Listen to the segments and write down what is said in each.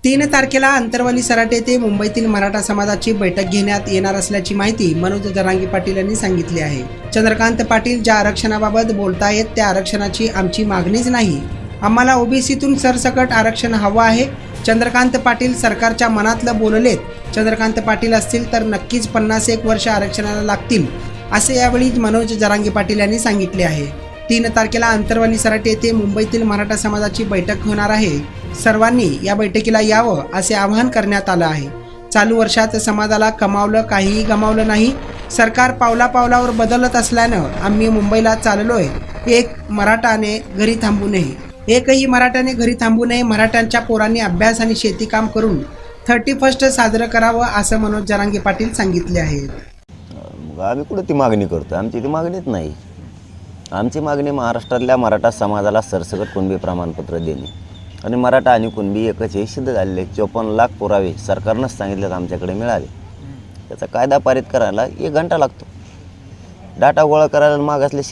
3 तारखेला अंतरवली सराटे येथे मुंबईतील मराठा समाजाची बैठक घेण्यात येणार असल्याची माहिती मनोज जरांगे पाटील यांनी सांगितली आहे। चंद्रकांत पाटील ज्या आरक्षणाबाबत बोलतायत त्या आरक्षणाची आमची मागणीच नाही, आम्हाला ओबीसीतून सरसकट आरक्षण हवं आहे। चंद्रकांत पाटील सरकारच्या मनातलं बोललेत। चंद्रकांत पाटील असतील तर नक्कीच 51 वर्ष आरक्षणाला लागतील असे यावेळी मनोज जरांगे पाटील यांनी सांगितले आहे। 3 तारखेला अंतरवली सराटे येथे मुंबईतील मराठा समाजाची बैठक होणार आहे। सर्वांनी या बैठकीला यावं असे आवाहन करण्यात आलं आहे। चालू वर्षात समाजाला कमावलं काहीही गमावलं नाही। सरकार पावला पावलावर बदलत असल्यानं आम्ही मुंबईला चाललोय। एकही मराठ्याने घरी थांबू नये। मराठ्यांच्या पोरांनी अभ्यास आणि शेतीकाम करून 31 साजरं करावं असं मनोज जरांगे पाटील सांगितले आहेत। आम्ही कुठं ती मागणी करतो? आमची ती मागणीच नाही। आमची मागणी महाराष्ट्रातल्या मराठा समाजाला सरसकट कुणबी प्रमाणपत्र देणे आणि मराठा आणि कुणबी एकच हे सिद्ध झालेले 54 लाख पुरावे सरकारनंच सांगितलं तर आमच्याकडे मिळाले। त्याचा कायदा पारित करायला 1 घंटा लागतो। डाटा गोळा करायला मागासले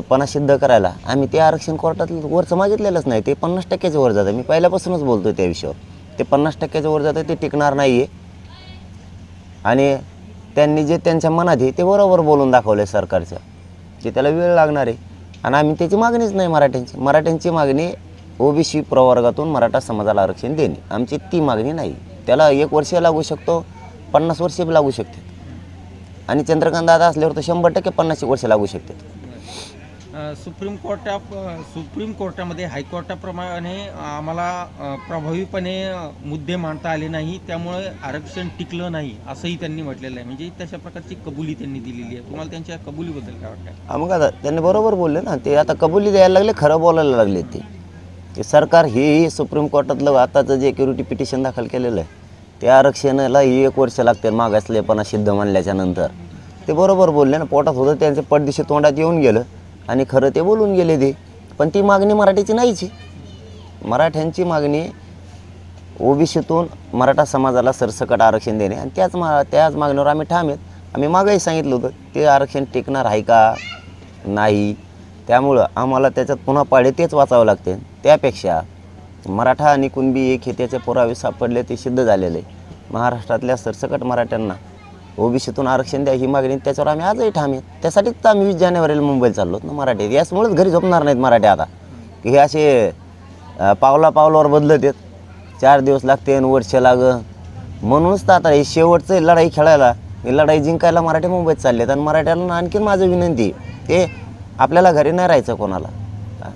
पणा सिद्ध करायला आम्ही ते आरक्षण कोर्टात वरचं मागितलेलंच नाही। ते 50% वर जातं। मी पहिल्यापासूनच बोलतो त्या विषयावर। ते 50% वर जातं, ते टिकणार नाही आहे। आणि त्यांनी जे त्यांच्या मनात आहे ते बरोबर बोलून दाखवलं आहे सरकारच्या, की त्याला वेळ लागणार आहे। आणि आम्ही त्याची मागणीच नाही मराठ्यांची मागणी ओबीसी प्रवर्गातून मराठा समाजाला आरक्षण देणे, आमची ती मागणी नाही। त्याला 1 वर्ष लागू शकतो, 50 वर्ष बी लागू शकते। आणि चंद्रकांत दादा असल्यावर तर 100% 50 वर्ष लागू शकते। सुप्रीम कोर्टामध्ये हायकोर्टाप्रमाणे आम्हाला प्रभावीपणे मुद्दे मांडता आले नाही, त्यामुळे आरक्षण टिकलं नाही असंही त्यांनी म्हटलेलं आहे। म्हणजे तशा प्रकारची कबुली त्यांनी दिलेली आहे। तुम्हाला त्यांच्या कबुलीबद्दल काय वाटतं? मग आता त्यांनी बरोबर बोलले ना, ते आता कबुली द्यायला लागले, खरं बोलायला लागले। ते सरकार हे सुप्रीम कोर्टातलं आताचं जे क्युरिटी पिटिशन दाखल केलेलं आहे त्या आरक्षणाला 1 वर्ष लागते मागासलेपणा सिद्ध मानल्याच्या नंतर। ते बरोबर बोलले ना, पोटात होतं त्यांचे पडदिशी तोंडात येऊन गेलं आणि खरं ते बोलून गेले ते। पण ती मागणी मराठीची नाहीची। मराठ्यांची मागणी ओबीसीतून मराठा समाजाला सरसकट आरक्षण देणे आणि त्याच मागणीवर आम्ही ठाम आहेत। आम्ही मागंही सांगितलं होतं ते आरक्षण टिकणार आहे का नाही, त्यामुळं आम्हाला त्याच्यात पुन्हा पाडे तेच वाचावं लागते। त्यापेक्षा मराठा आणि कुणबी एक हे त्याचे पुरावे सापडले, ते सिद्ध झालेले आहे। महाराष्ट्रातल्या सरसकट मराठ्यांना ओबीसीतून आरक्षण द्या ही मागणी, त्याच्यावर आम्ही आजही ठाम आहेत। त्यासाठीच तर आम्ही 20 जानेवारीला मुंबईला चाललो ना मराठी। याचमुळेच घरी झोपणार नाहीत मराठी आता, की हे असे पावलावर बदलत आहेत। 4 दिवस लागते आणि वर्ष म्हणूनच तर आता हे शेवटचं लढाई खेळायला, ही लढाई जिंकायला मराठी मुंबईत चाललेत। आणि मराठ्याला आणखीन माझं विनंती ते आपल्याला घरी नाही राहायचं, कोणाला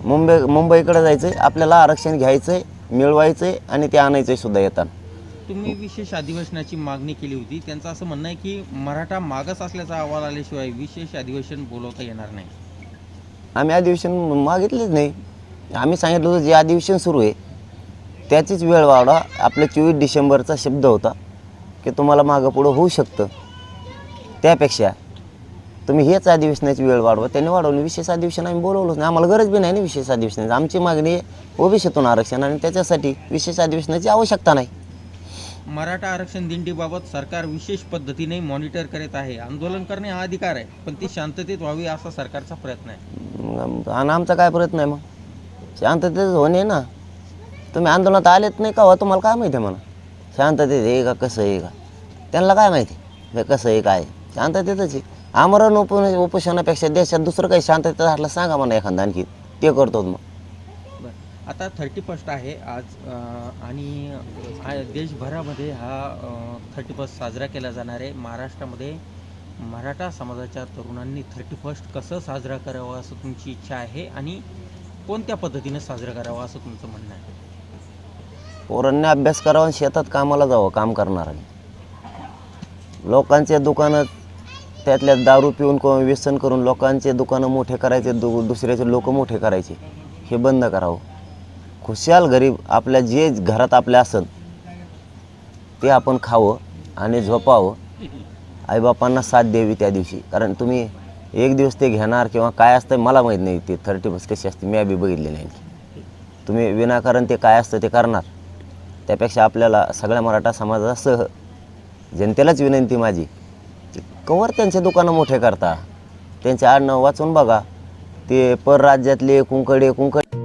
मुंबईकडे जायचं आहे, आपल्याला आरक्षण घ्यायचं आहे, मिळवायचं आहे आणि ते आणायचं आहे सुद्धा येताना। तुम्ही विशेष अधिवेशनाची मागणी केली होती, त्यांचं असं म्हणणं आहे की मराठा मागास असल्याचा अहवाल आल्याशिवाय विशेष अधिवेशन बोलवता येणार नाही। आम्ही अधिवेशन मागितलेच नाही। आम्ही सांगितलं होतं जे अधिवेशन सुरू आहे त्याचीच वेळ वाढवा। आपलं 24 डिसेंबरचा शब्द होता की तुम्हाला मागं पुढं होऊ शकतं, त्यापेक्षा तुम्ही हेच अधिवेशनाची वेळ वाढवा। त्यांनी वाढवली, विशेष अधिवेशन आम्ही बोलवलंच नाही। आम्हाला गरज बी नाही ना विशेष अधिवेशनाची। आमची मागणी ओबीसीतून आरक्षण आणि त्याच्यासाठी विशेष अधिवेशनाची आवश्यकता नाही। मराठा आरक्षण दिंडीबाबत सरकार विशेष पद्धतीने मॉनिटर करत आहे। आंदोलन करणे हा अधिकार आहे, पण ती शांततेत व्हावी असा सरकारचा प्रयत्न आहे। आणि आमचा काय प्रयत्न आहे? मग शांततेत होणे ना। तुम्ही आंदोलनात आलेत नाही का? तुम्हाला काय माहिती आहे म्हणा शांततेत आहे का कसं आहे का? त्यांना काय माहिती हे कसं आहे काय? शांततेतच आहे। आमरण उपोषणापेक्षा देशात दुसरं काही शांततेत राहिलं सांगा म्हणा एखादा, आणखी ते करतो मग। आता 31 आहे आज आणि देशभरामध्ये हा 31 साजरा केला जाणार आहे। महाराष्ट्रामध्ये मराठा समाजाच्या तरुणांनी 31 कसं साजरा करावं असं तुमची इच्छा आहे आणि कोणत्या पद्धतीने साजरा करावा असं तुमचं म्हणणं आहे? पोरांनी अभ्यास करावा, शेतात कामाला जावं, काम करणाऱ्यांनी। लोकांचे दुकानं त्यातल्या दारू पिऊन व्यसन करून लोकांचे दुकानं मोठे करायचे, दुसऱ्याचे लोक मोठे करायचे, हे बंद करावं। खुशाल गरीब आपल्या जे घरात आपल्या असेल ते आपण खावं आणि झोपावं। आईबापांना साथ द्यावी त्या दिवशी, कारण तुम्ही 1 दिवस ते घेणार किंवा काय असतं मला माहीत नाही। ते 31 कशी असते मी बी बघितले नाही। तुम्ही विनाकारण ते काय असतं ते करणार, त्यापेक्षा आपल्याला सगळ्या मराठा समाजासह जनतेलाच विनंती माझी, कवर त्यांचे दुकानं मोठे करता, त्यांचे आडनाव वाचून बघा। ते परराज्यातले कुंकडे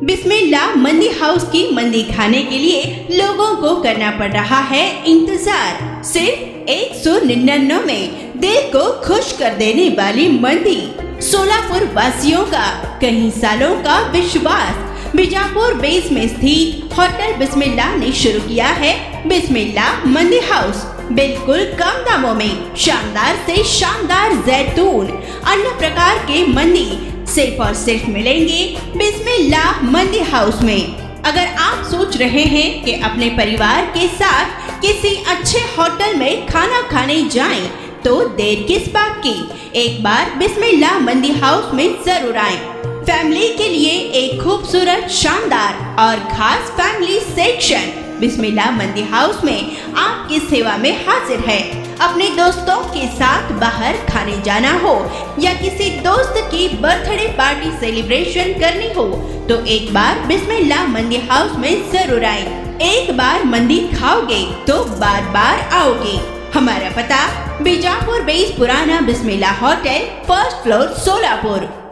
बिस्मिल्ला मंदी हाउस की मंदी खाने के लिए लोगों को करना पड़ रहा है इंतजार। सिर्फ 199 में दिल को खुश कर देने वाली मंदी। सोलापुर वासियों का कई सालों का विश्वास। बीजापुर बेस में स्थित होटल बिस्मिल्लाह ने शुरू किया है बिस्मिल्लाह मंदी हाउस। बिल्कुल कम दामों में शानदार से शानदार जैतून, अन्य प्रकार के मंदी सिर्फ और सिर्फ मिलेंगे बिस्मिल्लाह मंदी हाउस में। अगर आप सोच रहे हैं कि अपने परिवार के साथ किसी अच्छे होटल में खाना खाने जाएं, तो देर किस बात की, एक बार बिस्मिल्लाह मंदी हाउस में जरूर आएं। फैमिली के लिए एक खूबसूरत, शानदार और खास फैमिली सेक्शन बिस्मिल्लाह मंदी हाउस में आपकी सेवा में हाजिर है। अपने दोस्तों के साथ बाहर खाने जाना हो या किसी दोस्त की बर्थडे पार्टी सेलिब्रेशन करनी हो, तो एक बार बिस्मिल्लाह मंदी हाउस में जरूर आए। एक बार मंदी खाओगे तो बार बार आओगे। हमारा पता बीजापुर बेस पुराना बिस्मिल्लाह होटल, फर्स्ट फ्लोर, सोलापुर।